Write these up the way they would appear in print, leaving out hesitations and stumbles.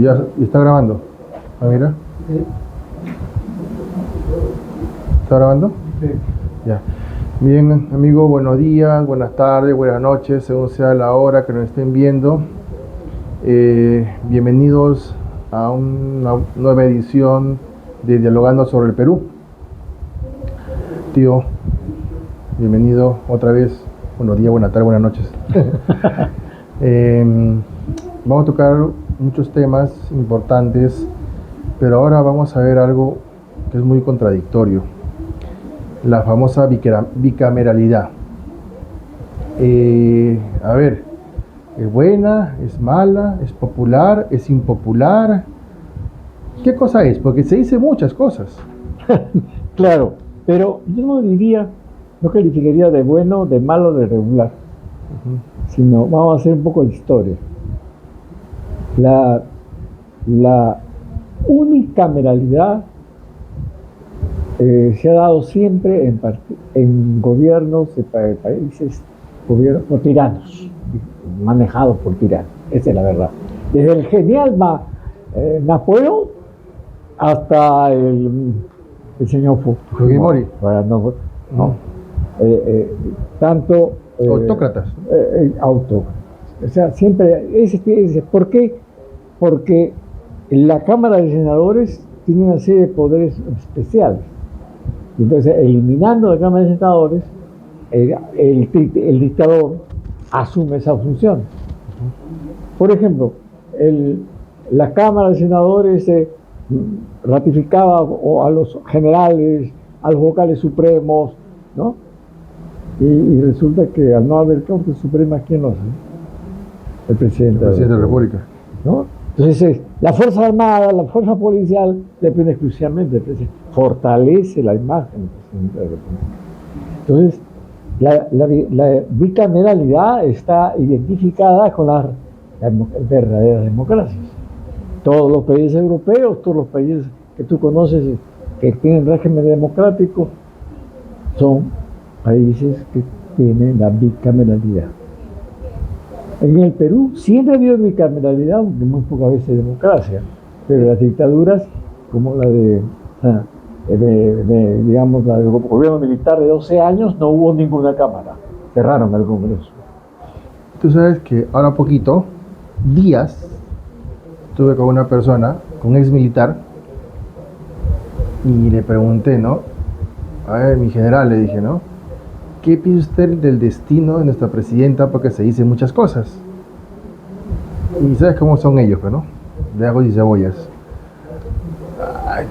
Ya está grabando. Ah, mira. Sí. ¿Está grabando? Sí. Ya. Bien, amigo, buenos días, buenas tardes, buenas noches, según sea la hora que nos estén viendo. Bienvenidos a una nueva edición de Dialogando sobre el Perú. Tío, bienvenido otra vez. Buenos días, buenas tardes, buenas noches. Vamos a tocar muchos temas importantes, pero ahora vamos a ver algo que es muy contradictorio. La famosa bicameralidad. A ver, ¿es buena? ¿Es mala? ¿Es popular? ¿Es impopular? ¿Qué cosa es? Porque se dice muchas cosas. Claro, pero yo no calificaría de bueno, de malo, de regular, sino vamos a hacer un poco de historia. La unicameralidad se ha dado siempre en gobiernos de países, gobiernos no, tiranos, manejados por tiranos. Esa es la verdad. Desde el genial Napoleón hasta el señor Fujimori. Tanto Autócratas. autócratas. O sea, siempre ¿por qué? Porque la Cámara de Senadores tiene una serie de poderes especiales. Entonces, eliminando la Cámara de Senadores, el dictador asume esa función. Por ejemplo, la Cámara de Senadores ratificaba a los generales, a los vocales supremos, ¿no? Y resulta que al no haber Corte Suprema, ¿quién lo hace? El presidente de la República. ¿No? Entonces, la Fuerza Armada, la Fuerza Policial, depende exclusivamente del presidente. Fortalece la imagen del presidente de la República. Entonces, la bicameralidad está identificada con las verdaderas democracias. Todos los países europeos, todos los países que tú conoces que tienen régimen democrático, son países que tienen la bicameralidad. En el Perú siempre ha habido bicameralidad, aunque muy pocas veces democracia, pero las dictaduras, como la digamos, la del gobierno militar de 12 años, no hubo ninguna cámara, cerraron el Congreso. Tú sabes que ahora poquito, días, estuve con una persona, con un ex militar, y le pregunté, ¿no? A ver, mi general, le dije, ¿no? ¿Qué piensa usted del destino de nuestra presidenta? Porque se dicen muchas cosas. Y sabes cómo son ellos, ¿no? De ajos y cebollas. Ay,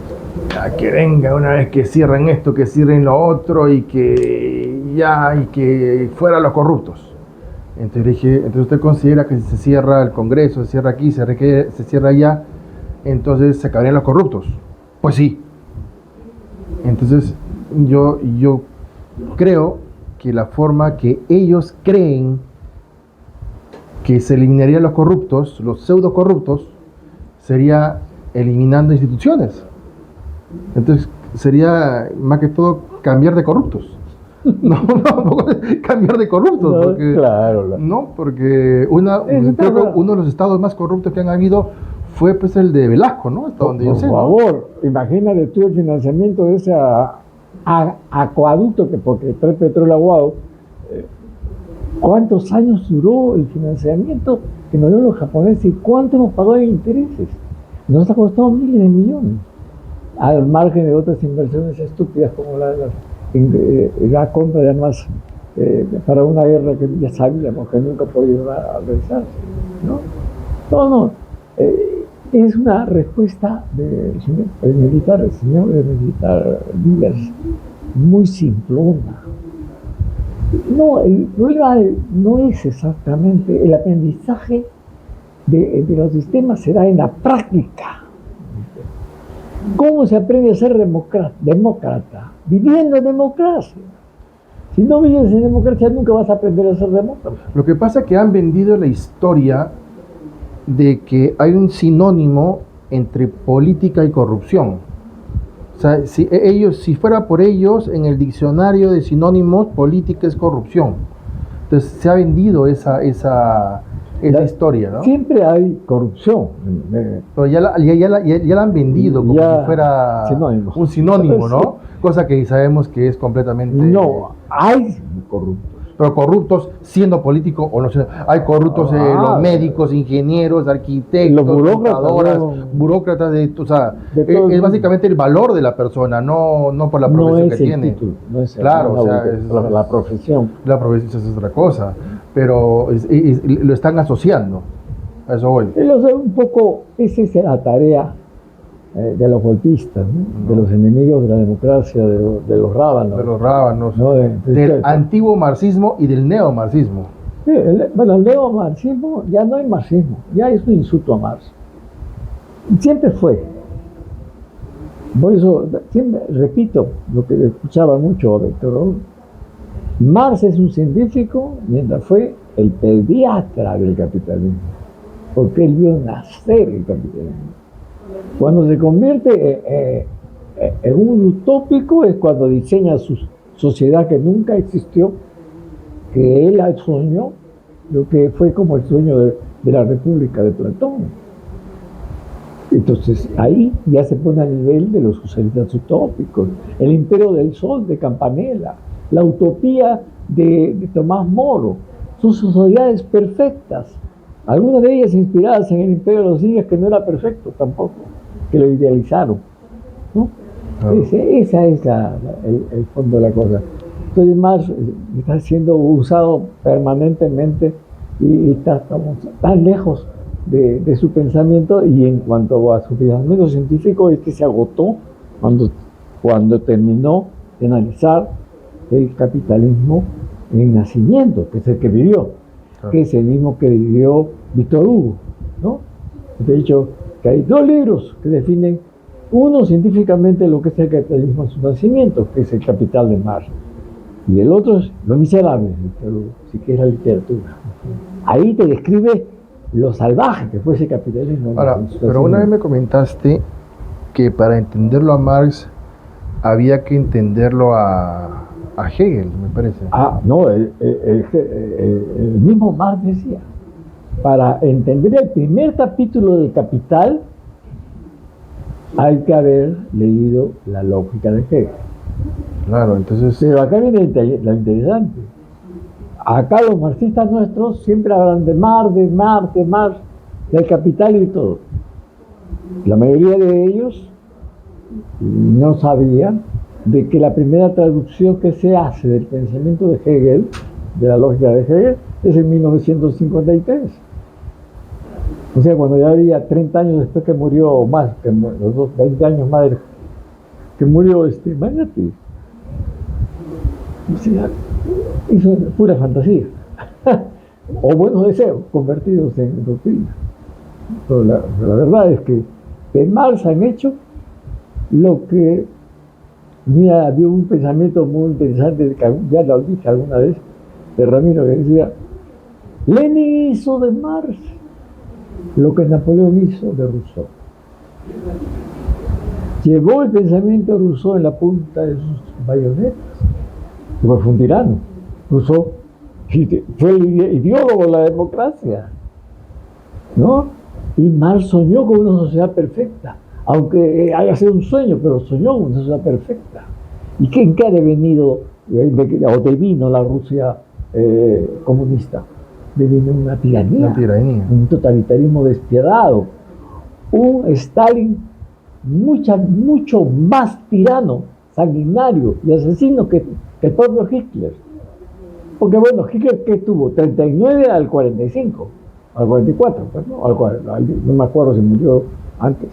que venga una vez que cierren esto, que cierren lo otro, y que fuera los corruptos. Entonces le dije, entonces usted considera que si se cierra el Congreso, se cierra aquí, se cierra allá, entonces se acabarían los corruptos. Pues sí. Entonces yo creo que la forma que ellos creen que se eliminarían los corruptos, los pseudo corruptos, sería eliminando instituciones. Entonces sería más que todo cambiar de corruptos. No, cambiar de corruptos. No, porque, claro. No, porque uno de los estados más corruptos que han habido fue pues el de Velasco, ¿no? Hasta donde yo sé. Por favor, ¿no? Imagínate tú el financiamiento de ese acueducto, porque trae petróleo aguado. ¿Cuántos años duró el financiamiento que nos dieron los japoneses y cuánto nos pagó en intereses? Nos ha costado miles de millones, al margen de otras inversiones estúpidas como la compra de armas para una guerra que ya sabíamos que nunca podía realizarse, ¿no? Es una respuesta del señor militar Díaz, muy simplona. No, el problema no es exactamente el aprendizaje de los sistemas, se da en la práctica. ¿Cómo se aprende a ser demócrata? Viviendo en democracia. Si no vives en democracia, nunca vas a aprender a ser demócrata. Lo que pasa es que han vendido la historia de que hay un sinónimo entre política y corrupción. O sea, si fuera por ellos, en el diccionario de sinónimos, política es corrupción. Entonces se ha vendido esa esa historia, ¿no? Siempre hay corrupción. Pero ya la han vendido como Ya, si fuera sinónimo. un sinónimo, ¿no? Cosa que sabemos que es completamente... No, hay corruptos. Pero corruptos siendo político o no siendo... Hay corruptos los médicos, ingenieros, arquitectos, los burócratas, burócratas, o sea, es básicamente el valor de la persona, no por la profesión que tiene. Título, no es claro, o sea, la profesión. La profesión es otra cosa, pero lo están asociando. A eso voy. Un poco, esa es la tarea de los golpistas, ¿no? De los enemigos de la democracia, de los rábanos. De los rábanos, ¿no? del antiguo marxismo y del neomarxismo. Sí, el neomarxismo ya no es marxismo, ya es un insulto a Marx. Siempre fue. Por eso, siempre repito lo que escuchaba mucho a Víctor Raúl. Marx es un científico mientras fue el pediatra del capitalismo, porque él vio nacer el capitalismo. Cuando se convierte en un utópico es cuando diseña su sociedad que nunca existió, que él soñó, lo que fue como el sueño de la República de Platón. Entonces ahí ya se pone a nivel de los socialistas utópicos, el imperio del sol de Campanella, la utopía de Tomás Moro, son sociedades perfectas. Algunas de ellas inspiradas en el imperio de los incas, que no era perfecto tampoco, que lo idealizaron, ¿no? Esa es el fondo de la cosa. Entonces Marx está siendo usado permanentemente y estamos tan lejos de su pensamiento, y en cuanto a su pensamiento científico, se agotó cuando terminó de analizar el capitalismo en nacimiento, que es el que vivió. Que es el mismo que vivió Víctor Hugo, ¿no? De hecho, que hay dos libros que definen, uno científicamente lo que es el capitalismo en su nacimiento, que es El Capital de Marx, y el otro es Los Miserables, Víctor Hugo, sí, que es la literatura. Ahí te describe lo salvaje que fue ese capitalismo. Ahora, pero una vez me comentaste que para entenderlo a Marx había que entenderlo a Hegel, me parece. No, el mismo Marx decía, para entender el primer capítulo del Capital hay que haber leído la lógica de Hegel. Claro, entonces... Pero acá viene lo interesante. Acá los marxistas nuestros siempre hablan de Marx, del Capital y todo. La mayoría de ellos no sabían de que la primera traducción que se hace del pensamiento de Hegel, de la lógica de Hegel, es en 1953. O sea, cuando ya había 30 años después que murió, o más, que los 20 años más que murió, imagínate. O sea, eso es pura fantasía. O buenos deseos convertidos en doctrina. Pero la verdad es que de Marx han hecho lo que... Mira, había un pensamiento muy interesante, que ya lo dije alguna vez, de Ramiro, que decía: Lenin hizo de Marx lo que Napoleón hizo de Rousseau. Llevó el pensamiento de Rousseau en la punta de sus bayonetas, porque fue un tirano. Rousseau fue el ideólogo de la democracia, ¿no? Y Marx soñó con una sociedad perfecta, aunque haya sido un sueño, pero soñó una sociedad perfecta. ¿Y en qué ha devenido, o devino la Rusia comunista? Devino una tiranía, un totalitarismo despiadado, un Stalin mucho más tirano, sanguinario y asesino que el propio Hitler. Porque bueno, Hitler, ¿qué tuvo? 39 al 45, al 44, pues, ¿no? No me acuerdo si murió antes.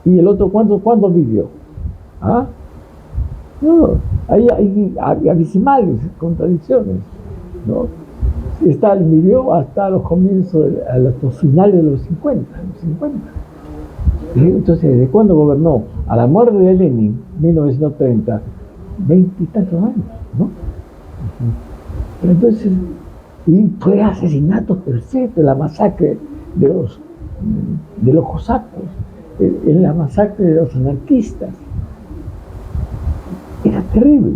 Y el otro, ¿cuándo vivió? No, hay abismales contradicciones, ¿no? Stalin vivió hasta los comienzos, a los finales de los 50. Entonces, ¿desde cuándo gobernó? A la muerte de Lenin, 1930, 20 y tantos años, ¿no? Pero entonces, y fue asesinato perfecto, la masacre de los cosacos, en la masacre de los anarquistas. Era terrible.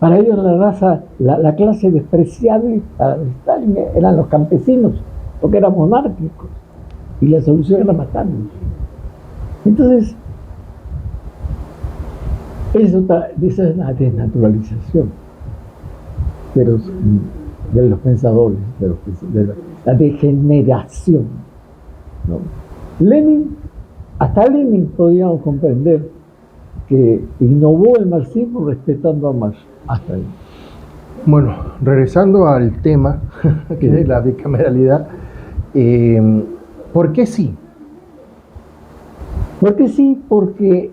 Para ellos la raza, la clase despreciable para Stalin eran los campesinos, porque eran monárquicos, y la solución era matarlos. Entonces, esa es la desnaturalización de los pensadores, la degeneración, ¿no? Hasta Lenin podíamos comprender que innovó el marxismo respetando a Marx, hasta ahí. Bueno, regresando al tema que es la bicameralidad, ¿por qué sí? ¿Por qué sí? Porque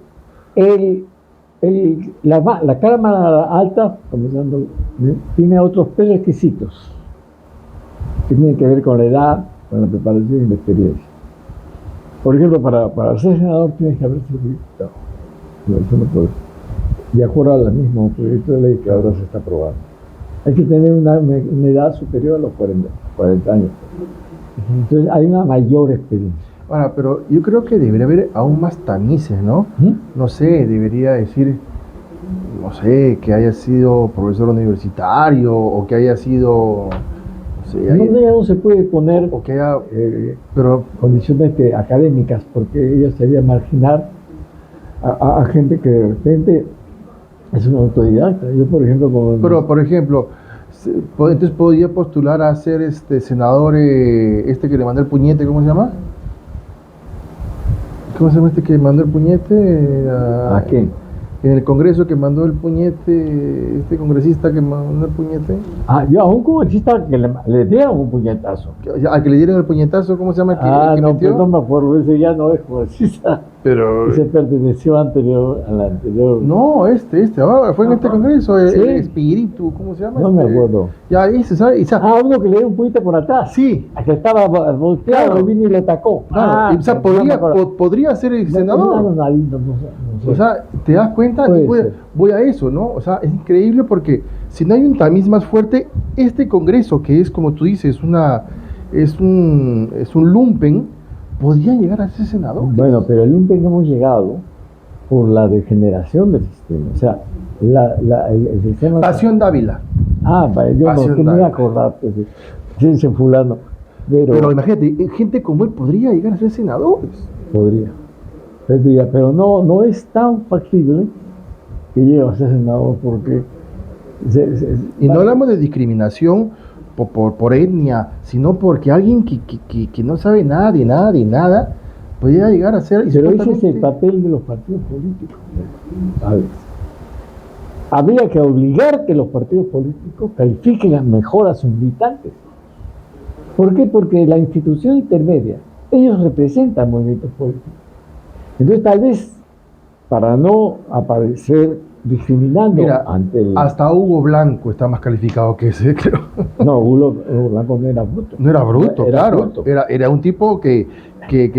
la Cámara Alta, comenzando, tiene otros prerequisitos que tienen que ver con la edad, con la preparación y la experiencia. Por ejemplo, para ser senador tienes que haber sido diputado. Eso no puede. De acuerdo al mismo proyecto de ley que ahora se está aprobando. Hay que tener una edad superior a los 40 años. Entonces hay una mayor experiencia. Ahora, pero yo creo que debería haber aún más tamices, ¿no? No sé, debería decir, no sé, que haya sido profesor universitario o que haya sido, no sé, ya no se puede poner o que haya, pero condiciones académicas, porque ello sería marginar a gente que de repente es una autodidacta. Yo, por ejemplo, pero por ejemplo, entonces podría postular a ser senador, que le mandó el puñete, ¿cómo se llama? ¿Cómo se llama este que mandó el puñete? ¿A quién? En el Congreso que mandó el puñete, este congresista que mandó el puñete. A un congresista que le dieron un puñetazo. ¿Al que le dieron el puñetazo, cómo se llama? El que metió? Pues no me acuerdo, ese ya no es congresista. Pero... Ese perteneció a la anterior. No, ahora fue en este Congreso, el espíritu, ¿cómo se llama? No me acuerdo. Ya, ese, ¿sabes? Uno que le dio un puñete por atrás. Sí. A que estaba volteado, claro. Y vino y le atacó. Claro. O sea, podría ser el senador. No sé. O sea, ¿te das cuenta? Voy a eso, ¿no? O sea, es increíble porque si no hay un tamiz más fuerte, este Congreso, que es, como tú dices, es un lumpen, podría llegar a ser senador. Bueno, pero el lumpen hemos llegado por la degeneración del sistema. O sea, el sistema... Pasión Dávila. Yo no me iba a acordar, pues, ese fulano. Pero imagínate, gente como él podría llegar a ser senadores. Podría. Pero no es tan factible que llegue a ser senador porque... Y no hablamos de discriminación por etnia, sino porque alguien que no sabe nada de nada podría llegar a ser... Pero ese es el papel de los partidos políticos, ¿sabes? Habría que obligar que los partidos políticos califiquen mejor a sus militantes. ¿Por qué? Porque la institución intermedia, ellos representan movimientos políticos. Entonces, tal vez, para no aparecer discriminando hasta Hugo Blanco está más calificado que ese, creo. No, Hugo Blanco no era bruto. No era bruto, claro. Bruto. Era un tipo que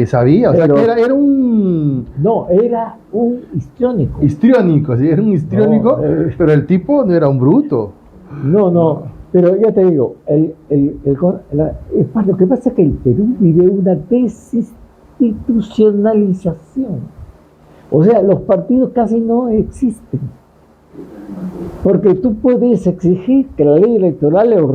sabía, o sea, que era un... No, era un histriónico. Histriónico, sí, era un histriónico, pero el tipo no era un bruto. No, pero ya te digo, lo que pasa es que el Perú vive una desinstitucionalización. O sea, los partidos casi no existen. Porque tú puedes exigir que la ley electoral le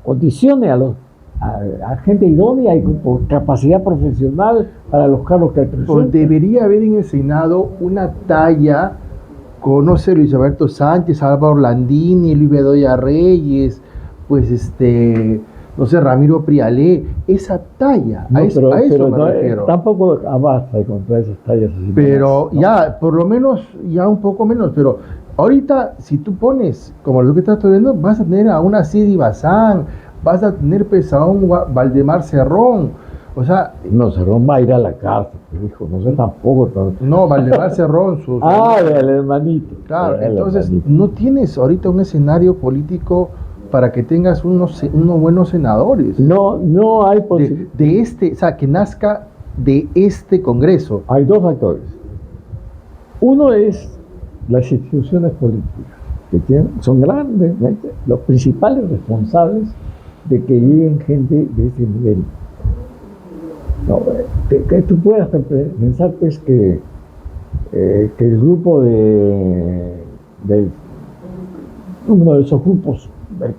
condicione a gente idónea y con capacidad profesional para los cargos que representan. Pues debería haber en el Senado una talla con, no sé, Luis Alberto Sánchez, Álvaro Landini, Luis Bedoya Reyes, pues no sé, Ramiro Prialé, esa talla, no, a eso me refiero. Tampoco basta contra esas tallas así. Pero ¿no? Ya, por lo menos, ya un poco menos, pero ahorita, si tú pones, como lo que estás viendo, vas a tener a una Sidi Bazán, vas a tener a un Valdemar Cerrón, o sea... No, Cerrón va a ir a la cárcel, hijo, no sé tampoco. No, Valdemar Cerrón. El hermanito. Claro, entonces no tienes ahorita un escenario político para que tengas unos buenos senadores. No hay posibilidad. O sea, que nazca de este Congreso. Hay dos factores. Uno es las instituciones políticas, que son grandemente los principales responsables de que lleguen gente de ese nivel. Que tú puedas pensar pues que el grupo de uno de esos grupos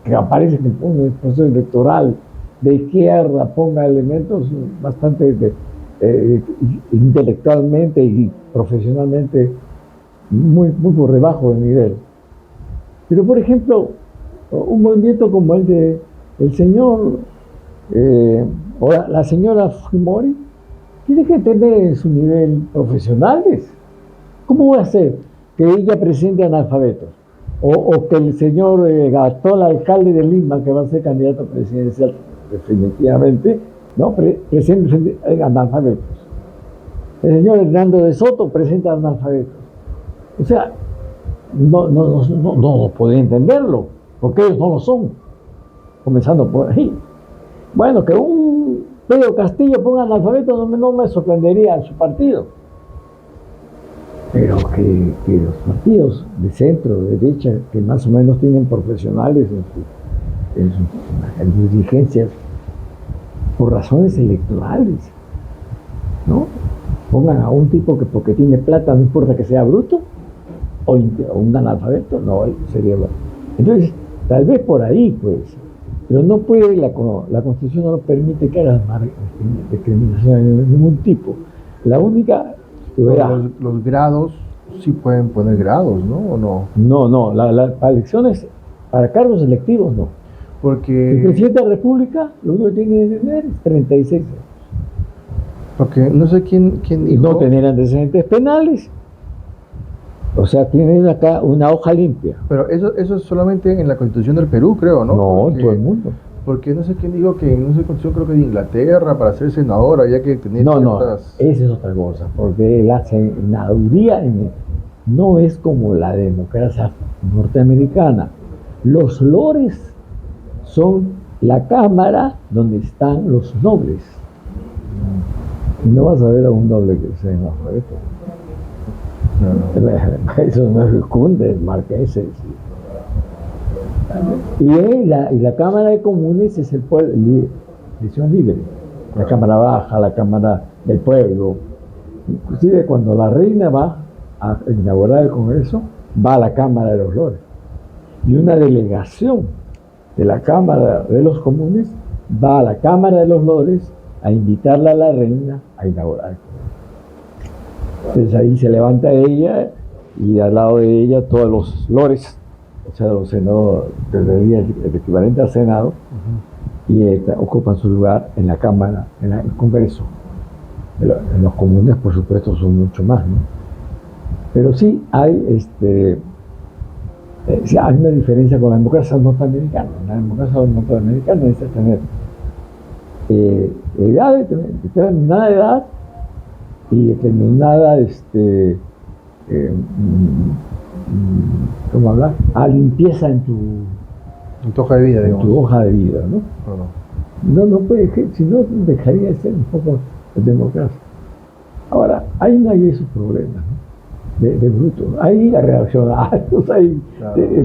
que aparece en el proceso electoral de izquierda ponga elementos bastante intelectualmente y profesionalmente muy por debajo del nivel. Pero, por ejemplo, un movimiento como el de el señor o la señora Fujimori tiene que tener en su nivel profesionales. ¿Cómo va a ser que ella presente analfabetos? O que el señor actual alcalde de Lima, que va a ser candidato presidencial definitivamente, ¿no? presente analfabetos. El señor Hernando de Soto presenta analfabetos. O sea, no puede entenderlo, porque ellos no lo son, comenzando por ahí. Bueno, que un Pedro Castillo ponga analfabeto no me sorprendería en su partido. Pero que los partidos de centro, de derecha, que más o menos tienen profesionales en sus dirigencias, por razones electorales, ¿no? Pongan a un tipo que porque tiene plata, no importa que sea bruto, o un analfabeto, no, sería bueno. Entonces, tal vez por ahí, pues, pero no puede, la Constitución no permite que haya discriminación de ningún tipo. La única... Los grados sí pueden poner grados, ¿no? ¿O no? No, para elecciones, para cargos electivos no. Porque... El presidente de la República lo único que tiene que tener es 36 años. Porque no sé quién dijo... No tener antecedentes penales. O sea, tienen acá una hoja limpia. Pero eso es solamente en la Constitución del Perú, creo, ¿no? No, en todo el mundo. Porque no sé quién dijo que en esa Constitución, creo que de Inglaterra, para ser senador había que tener ciertas... esa es otra cosa, porque la senaduría no es como la democracia norteamericana. Los lores son la cámara donde están los nobles. Y no vas a ver a un noble que sea analfabeto. No. Eso no es cunde, marqueses. Y la Cámara de Comunes es el pueblo, decisión libre. La Cámara Baja, la Cámara del Pueblo. Inclusive cuando la reina va a inaugurar el Congreso, va a la Cámara de los Lores. Y una delegación de la Cámara de los Comunes va a la Cámara de los Lores a invitarla a la reina a inaugurar el Congreso. Entonces ahí se levanta ella y al lado de ella todos los lores, o sea, los senadores, el equivalente al Senado, y ocupan su lugar en la Cámara, en el Congreso. En los comunes, por supuesto, son mucho más, ¿no? Pero sí hay, hay una diferencia con la democracia norteamericana. La democracia norteamericana necesita tener determinada edad y determinada, ¿cómo hablar? Limpieza en tu hoja de vida, digamos. En tu hoja de vida, ¿no? No puede, si no dejaría de ser un poco de democracia. Ahora, ahí no hay esos problemas, ¿no? de brutos. Hay reaccionarios, hay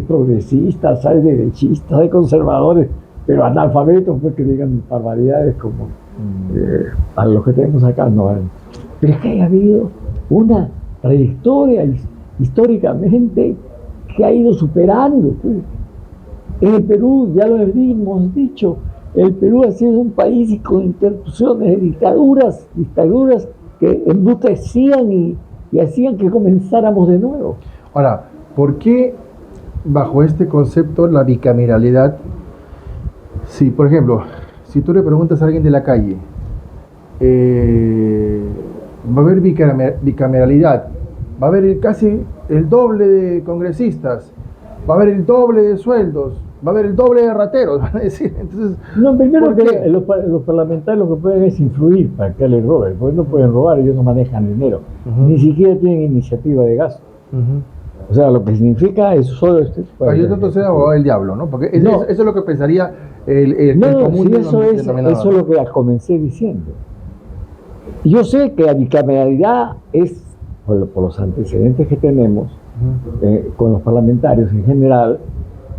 progresistas, hay derechistas, hay conservadores, pero analfabetos, pues, que digan barbaridades como a los que tenemos acá no hay. Pero es que haya habido una trayectoria históricamente que ha ido superando, pues. En el Perú, ya lo hemos dicho, el Perú ha sido un país con interrupciones de dictaduras que embrutecían y hacían que comenzáramos de nuevo. Ahora, ¿por qué bajo este concepto la bicameralidad? Si, por ejemplo, si tú le preguntas a alguien de la calle, va a haber bicameralidad, va a haber casi el doble de congresistas, va a haber el doble de sueldos, va a haber el doble de rateros, van a decir. Entonces, no, primero que los parlamentarios lo que pueden es influir para que les roben, porque no pueden robar, ellos no manejan dinero, ni siquiera tienen iniciativa de gasto. O sea, lo que significa es solo yo trato de ser abogado del diablo, ¿no? Porque eso es lo que pensaría el común denominador. Eso es lo que comencé diciendo. Yo sé que la bicameralidad es, por los antecedentes que tenemos con los parlamentarios en general,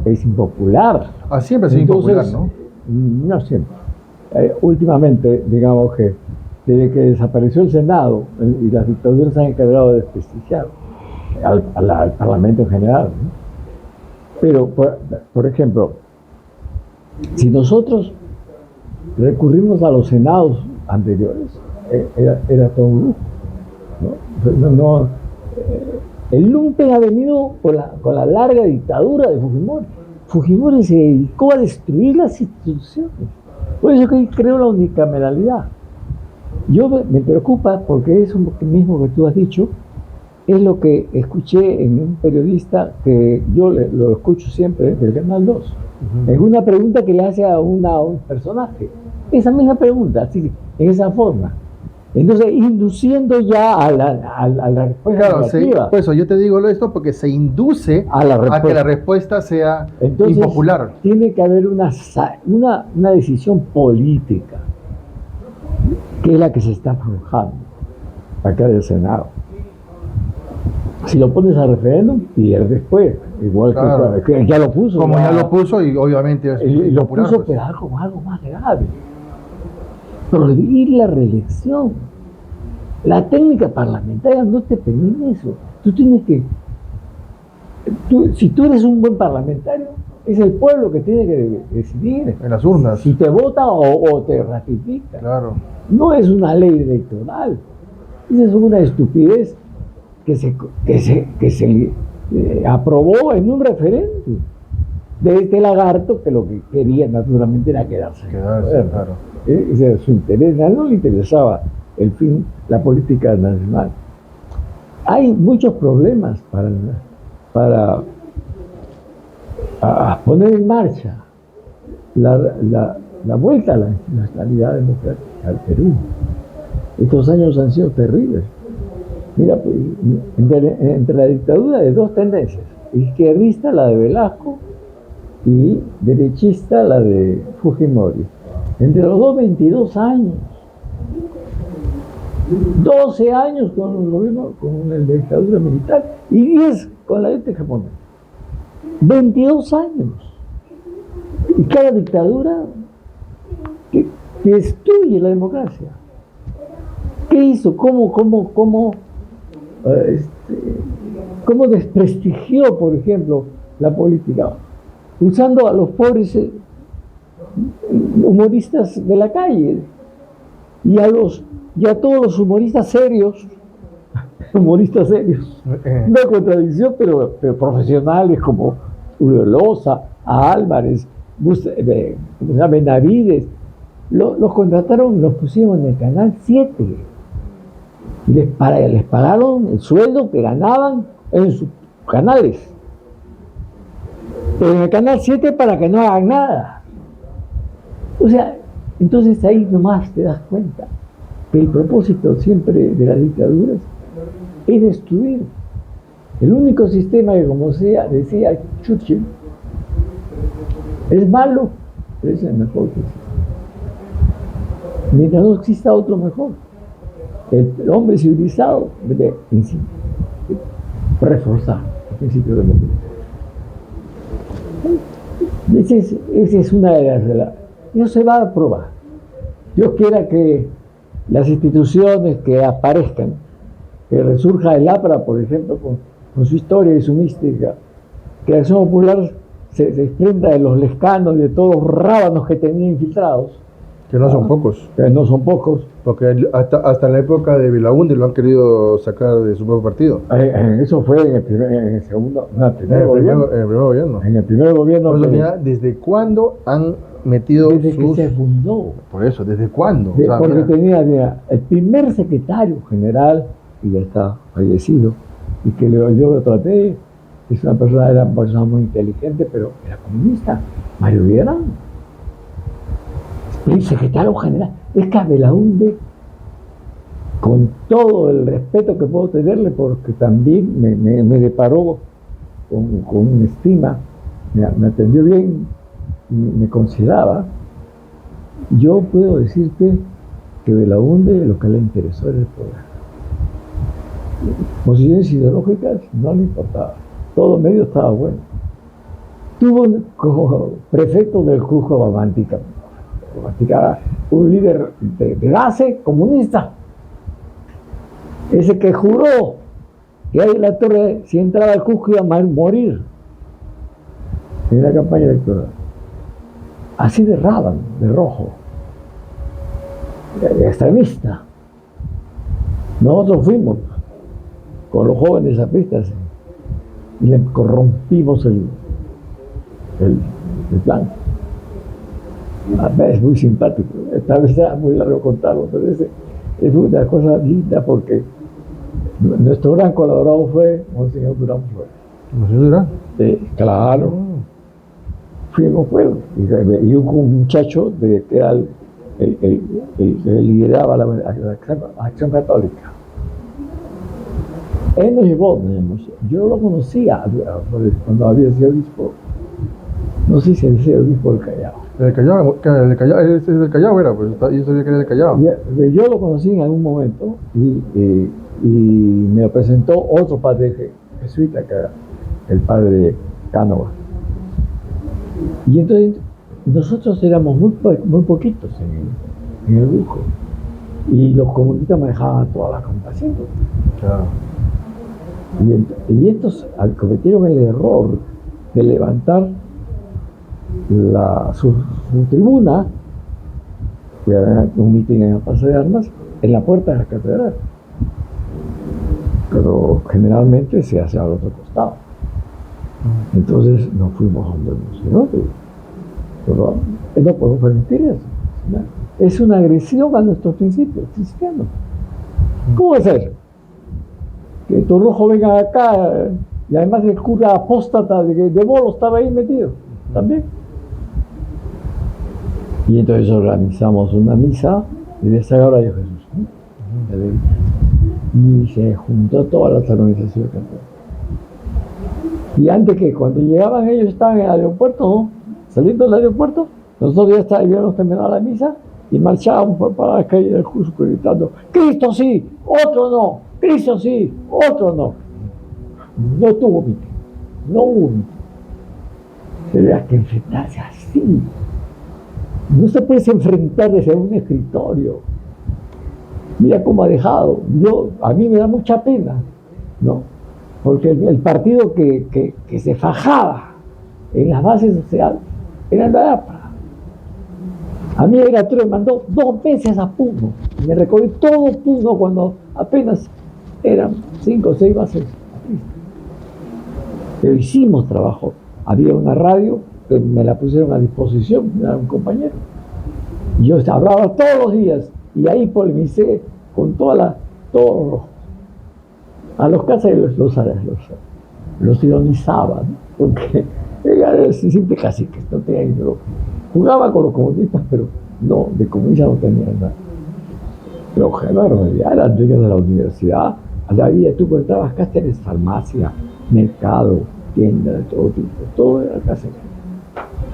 es impopular. Siempre ha sido impopular, ¿no? No siempre. Últimamente, digamos que desde que desapareció el Senado y las dictaduras se han encargado de desprestigiar al Parlamento en general, ¿no? Pero, por ejemplo, si nosotros recurrimos a los senados anteriores, era todo un lujo, ¿no? El lumpen ha venido con la larga dictadura de Fujimori. Fujimori se dedicó a destruir las instituciones. Por eso que creo la unicameralidad. Yo me preocupa porque eso mismo que tú has dicho es lo que escuché en un periodista que yo lo escucho siempre del Canal 2. Es una pregunta que le hace a un personaje. Esa misma pregunta, así, en esa forma. Entonces, induciendo ya a la respuesta negativa. Por eso yo te digo esto porque se induce a que la respuesta sea entonces, impopular. Tiene que haber una decisión política, que es la que se está forjando acá del Senado. Si lo pones a referéndum, pierdes pues. Igual claro. que ya lo puso. Como ya lo puso y obviamente es lo puso, pues. Pero algo más grave. Prohibir la reelección. La técnica parlamentaria no te permite eso. Tú tienes que... si tú eres un buen parlamentario, es el pueblo que tiene que decidir. En las urnas. Si te vota o te ratifica. Claro. No es una ley electoral. Esa es una estupidez que se aprobó en un referéndum de este lagarto que lo que quería naturalmente era quedarse, claro. Ese era su interés, no le interesaba la política nacional. Hay muchos problemas para poner en marcha la vuelta a la estabilidad democrática al Perú. Estos años han sido terribles. Mira, pues, entre la dictadura de dos tendencias, izquierdista la de Velasco y derechista la de Fujimori. Entre los dos, 22 años. 12 años con el gobierno, con la dictadura militar y 10 con la dictadura japonesa. 22 años. Y cada dictadura que destruye la democracia. ¿Qué hizo? ¿Cómo desprestigió, por ejemplo, la política? Usando a los pobres humoristas de la calle y a todos los humoristas serios, no hay contradicción, pero profesionales como Julio Loza, a Álvarez, Benavides, los contrataron, los pusieron en el Canal 7. Les pagaron el sueldo que ganaban en sus canales. Pero en el Canal 7 para que no hagan nada. O sea, entonces ahí nomás te das cuenta que el propósito siempre de las dictaduras es destruir. El único sistema que, como decía Churchill, es malo, pero es el mejor que existe. Mientras no exista otro mejor. El hombre civilizado debe reforzar el principio democrático. Esa es una de las... Eso se va a aprobar. Dios quiera que las instituciones que aparezcan, que resurja el APRA, por ejemplo, con su historia y su mística, que la Acción Popular se desprenda de los lescanos y de todos los rábanos que tenía infiltrados. Que no son pocos. Que no son pocos. Porque hasta la época de Belaúnde lo han querido sacar de su propio partido. Eso fue en el primer gobierno. En el primer gobierno. ¿Desde cuándo han metido desde que se fundó? Por eso, ¿desde cuándo? Porque tenía el primer secretario general, y ya está fallecido, y que yo lo traté, era una persona muy inteligente, pero era comunista, Mario Villarán. El secretario general, es que a Belaúnde, con todo el respeto que puedo tenerle, porque también me deparó con estima, me atendió bien y me consideraba, yo puedo decirte que Belaúnde lo que le interesó era el poder. Posiciones ideológicas no le importaba, todo medio estaba bueno. Tuvo como prefecto del Cusco Bamántica, un líder de base comunista, ese que juró que ahí en la torre, si entraba al Cusco, iba a morir. en la campaña electoral. Así de rábano, de rojo, de extremista. Nosotros fuimos con los jóvenes zapistas y le corrompimos el plan. Es muy simpático. Esta vez era muy largo contarlo, pero es una cosa linda porque nuestro gran colaborador fue Monseñor Durán Flores. ¿Monseñor Durán? Claro. Fuimos, y un muchacho que era el que lideraba la acción católica. Él nos llevó, yo lo conocía cuando había sido obispo. No sé si había sido obispo del Callao. El Callao, ese es del Callao era, pues yo sabía que era del Callao. Yo lo conocí en algún momento y me lo presentó otro padre jesuita, que era el padre Cánova. Y entonces nosotros éramos muy poquitos en el grupo. Y los comunistas manejaban toda la compasión. Claro. Y estos cometieron el error de levantar su tribuna, que era un mitin en la Plaza de Armas, en la puerta de la catedral. Pero generalmente se hace al otro costado. Entonces nos fuimos a donde Monseñor. Pero no podemos permitir eso. Es una agresión a nuestros principios cristianos. ¿Cómo es eso? Que Torrojo venga acá y además el cura apóstata de Bolo estaba ahí metido también. Y entonces organizamos una misa y de Sagrado de Jesús, ¿no? Y se juntó todas las organizaciones católicas. Y antes que cuando llegaban ellos estaban en el aeropuerto, ¿no? Saliendo del aeropuerto, nosotros ya habíamos terminado la misa y marchábamos para la calle del Cusco gritando: Cristo sí, otro no, Cristo sí, otro no. No tuvo mitin, no hubo mitin. Pero hay que enfrentarse así. No se puede enfrentar desde un escritorio. Mira cómo ha dejado. A mí me da mucha pena, ¿no? Porque el partido que se fajaba en las bases sociales era la APRA. A mí el me mandó 2 veces a Puno. Me recorrí todo Puno cuando apenas eran 5 o 6 bases. Pero hicimos trabajo. Había una radio que me la pusieron a disposición, era un compañero. Yo hablaba todos los días y ahí polemicé con todos los a los casas los ironizaban, porque era simple cacique, no tenía ideología. Jugaba con los comunistas, pero no, de comunista no tenía nada. Pero claro, ya eran dueños de la universidad, tú encontrabas acá, tenés farmacia, mercado, tiendas de todo tipo, todo era casi.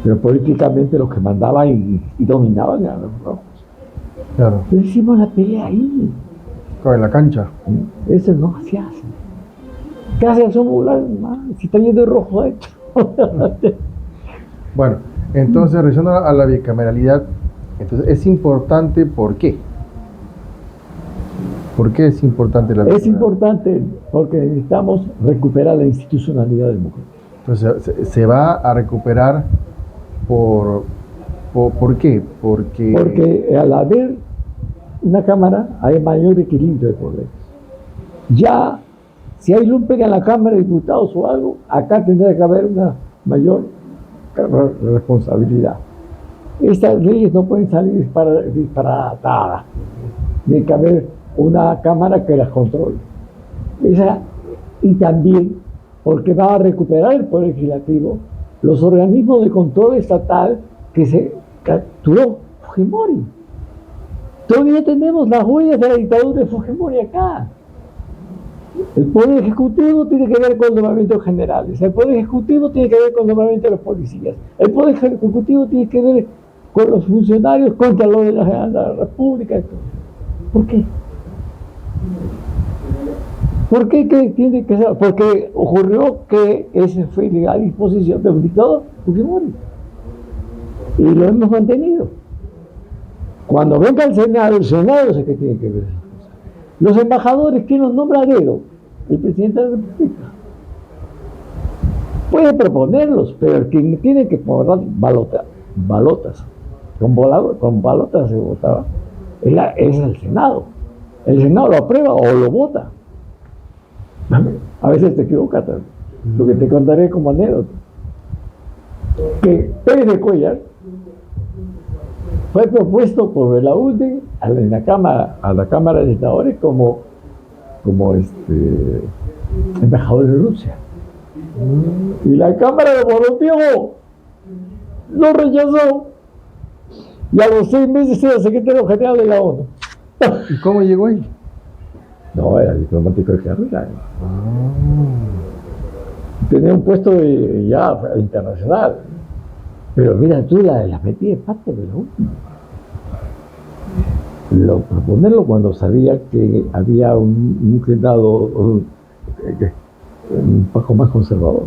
Pero políticamente los que mandaban y dominaban eran los rojos. Claro. Pero hicimos la pelea ahí. Claro, en la cancha. Eso no se hace. ¿Qué hacen? Somos si está yendo de rojo esto. Bueno, entonces, regresando a la bicameralidad, entonces es importante, ¿por qué? ¿Por qué es importante la bicameralidad? Es importante porque necesitamos recuperar la institucionalidad del mujer. Entonces, se va a recuperar ¿por qué? Porque al haber una Cámara hay mayor equilibrio de poderes. Ya, si hay lumpen en la Cámara de Diputados o algo, acá tendrá que haber una mayor responsabilidad. Estas leyes no pueden salir disparatadas. Tiene que haber una Cámara que las controle. Y también porque va a recuperar el Poder Legislativo los organismos de control estatal que se capturó Fujimori. Todavía tenemos las huellas de la dictadura de Fujimori acá. El Poder Ejecutivo tiene que ver con nombramientos generales, el Poder Ejecutivo tiene que ver con nombramientos de los policías, el Poder Ejecutivo tiene que ver con los funcionarios contra lo de la República y todo. ¿Por qué? ¿Por qué tiene que ser? Porque ocurrió que esa fue la disposición del dictador Fujimori. Y lo hemos mantenido. Cuando venga el Senado es el que tiene que ver esas cosas. Los embajadores, ¿quién los nombra a dedo? El presidente de la República. Puede proponerlos, pero el que tiene que poner balotas, con balotas se votaba, es el Senado. El Senado lo aprueba o lo vota. A veces te equivocas, lo que te contaré como anécdota. Que Pérez de Cuellar fue propuesto por Belaúnde a la Cámara de Senadores como embajador de Rusia. Y la Cámara de Moroteo lo rechazó. Y a los 6 meses era secretario general de la ONU. ¿Y cómo llegó ahí? No, era diplomático de carrera. Tenía un puesto ya internacional. Pero mira, tú la metí de pata de la ONU. Proponerlo cuando sabía que había un Senado un poco más conservador.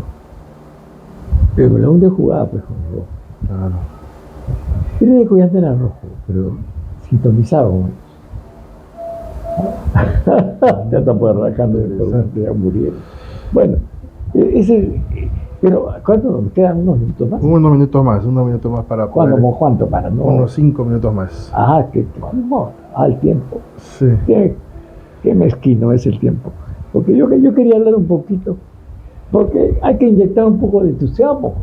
Pero la ONU jugaba pues con rojo. Claro. Era de Cuellante era rojo, pero sintonizaba con ellos. Ya está por arrancando, ya murieron. Bueno, pero ¿cuánto nos quedan? ¿Unos minutos más? Unos minutos más para poder... ¿Cuánto para no? Unos 5 minutos más. El tiempo. Sí. Qué mezquino es el tiempo. Porque yo quería hablar un poquito, porque hay que inyectar un poco de entusiasmo.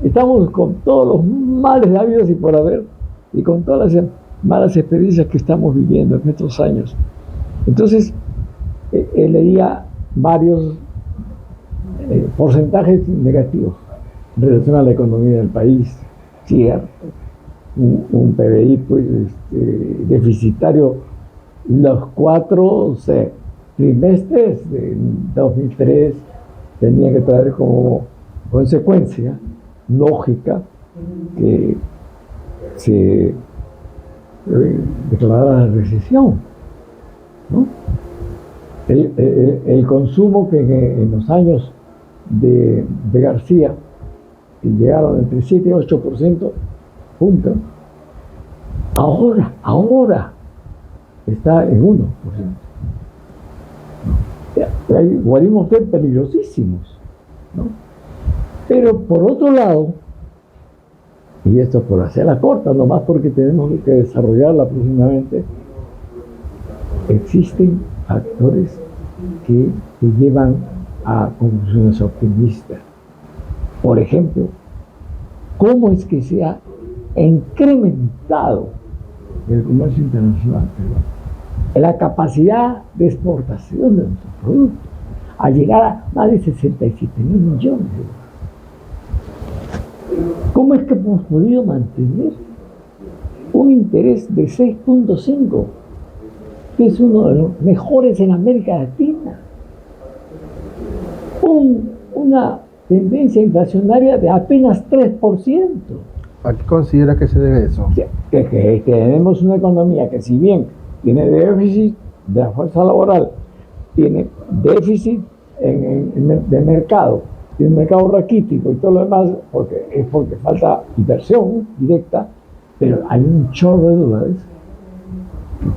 Estamos con todos los males habidos y por haber, y con todas las malas experiencias que estamos viviendo en estos años. Entonces, leía varios porcentajes negativos en relación a la economía del país. Cierto, un PBI pues, deficitario los 4 trimestres de 2003 tenía que traer como consecuencia lógica que se declarara la recesión, ¿no? El consumo que en los años de García, que llegaron entre 7 y 8%, punto, ahora está en 1%. Hay guarismos peligrosísimos, ¿no? Pero por otro lado, y esto por hacerla corta, nomás porque tenemos que desarrollarla próximamente, existen factores que te llevan a conclusiones optimistas. Por ejemplo, ¿cómo es que se ha incrementado el comercio internacional? La capacidad de exportación de nuestros productos a llegar a más de 67.000 millones de dólares. ¿Cómo es que hemos podido mantener un interés de 6.5, que es uno de los mejores en América Latina? Una tendencia inflacionaria de apenas 3%. ¿A qué considera que se debe eso? Que tenemos una economía que, si bien tiene déficit de la fuerza laboral, tiene déficit de mercado, tiene un mercado raquítico y todo lo demás, porque falta inversión directa, pero hay un chorro de dólares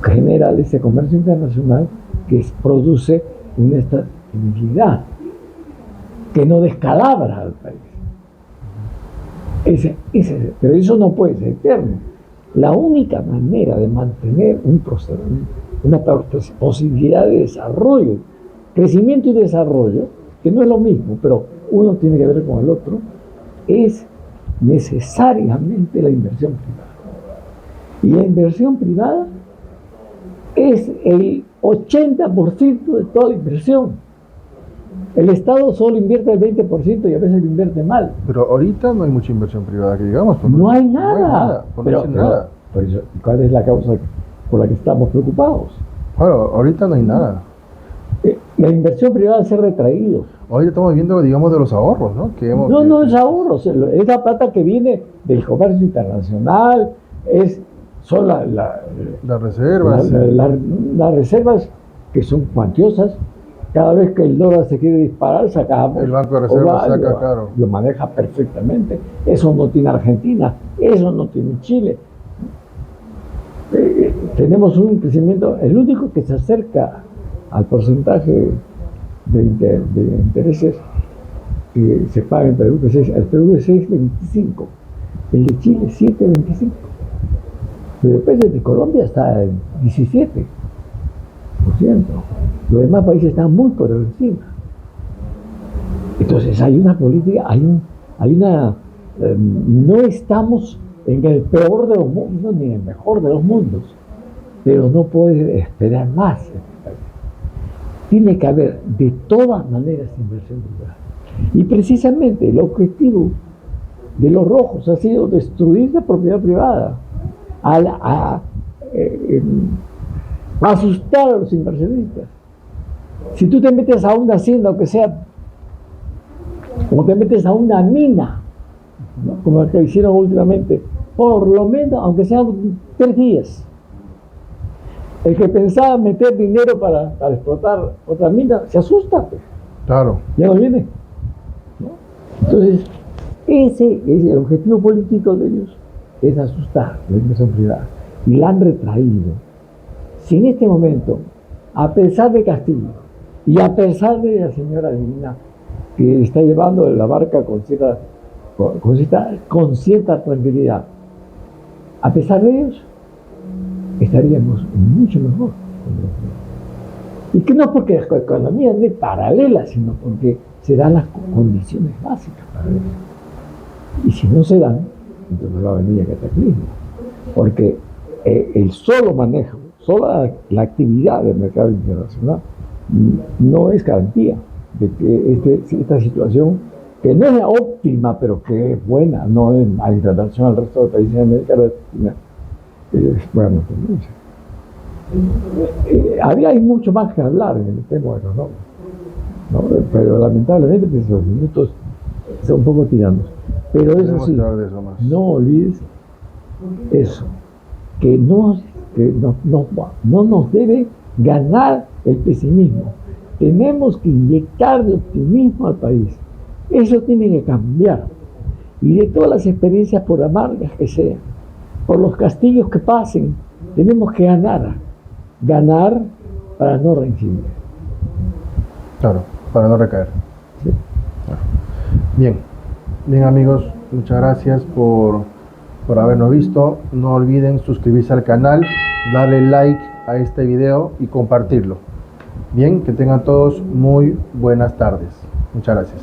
que genera ese comercio internacional que produce una estabilidad que no descalabra al país. Pero eso no puede ser eterno. La única manera de mantener una posibilidad de desarrollo, crecimiento y desarrollo, que no es lo mismo, pero uno tiene que ver con el otro, es necesariamente la inversión privada. Y la inversión privada es el 80% de toda la inversión. El Estado solo invierte el 20% y a veces lo invierte mal. Pero ahorita no hay mucha inversión privada, que digamos. No hay nada. Nada. Por eso, ¿cuál es la causa por la que estamos preocupados? Bueno, ahorita no hay nada. La inversión privada se ha retraído. Hoy estamos viendo, digamos, de los ahorros, ¿no? No es ahorros, es la plata que viene del comercio internacional, son las reservas. Las reservas que son cuantiosas. Cada vez que el dólar se quiere disparar, sacamos. El Banco de Reservas saca, claro. Lo maneja perfectamente. Eso no tiene Argentina, eso no tiene Chile. Tenemos un crecimiento, el único que se acerca al porcentaje de intereses que se paga en Perú, el Perú es 6.25, el de Chile 7.25. Pero después el de Colombia está en 17%. Los demás países están muy por encima. Entonces hay una política, no estamos en el peor de los mundos ni en el mejor de los mundos, pero no puede esperar más. Tiene que haber de todas maneras inversión privada. Y precisamente el objetivo de los rojos ha sido destruir la propiedad privada, asustar a los inversionistas. Si tú te metes a una hacienda, aunque sea, como te metes a una mina, ¿no? Como la que hicieron últimamente, por lo menos, aunque sean 3 días, el que pensaba meter dinero para explotar otra mina, se asusta, pues. Claro. Ya no viene, ¿no? Entonces, ese es el objetivo político de ellos, es asustar la inversión privada. Y la han retraído. Si en este momento, a pesar de Castillo, y a pesar de la señora Divina, que está llevando la barca con cierta tranquilidad, a pesar de ellos, estaríamos mucho mejor. Y que no porque la economía es paralela, sino porque se dan las condiciones básicas para eso. Y si no se dan, entonces va a venir el cataclismo. Porque el solo manejo, sola la actividad del mercado internacional no es garantía de que esta situación, que no es la óptima, pero que es buena, no en relación al resto de países de América Latina, bueno, hay mucho más que hablar en el tema económico, ¿no? Pero lamentablemente pues, los minutos son un poco tiranos. Pero eso sí, no olvides eso, que no nos debe ganar el pesimismo. Tenemos que inyectarle optimismo al país. Eso tiene que cambiar. Y de todas las experiencias, por amargas que sean, por los castillos que pasen, tenemos que ganar para no reincidir. Claro, para no recaer. Sí. Bueno. Bien amigos, muchas gracias por habernos visto. No olviden suscribirse al canal, darle like a este video y compartirlo. Bien, que tengan todos muy buenas tardes. Muchas gracias.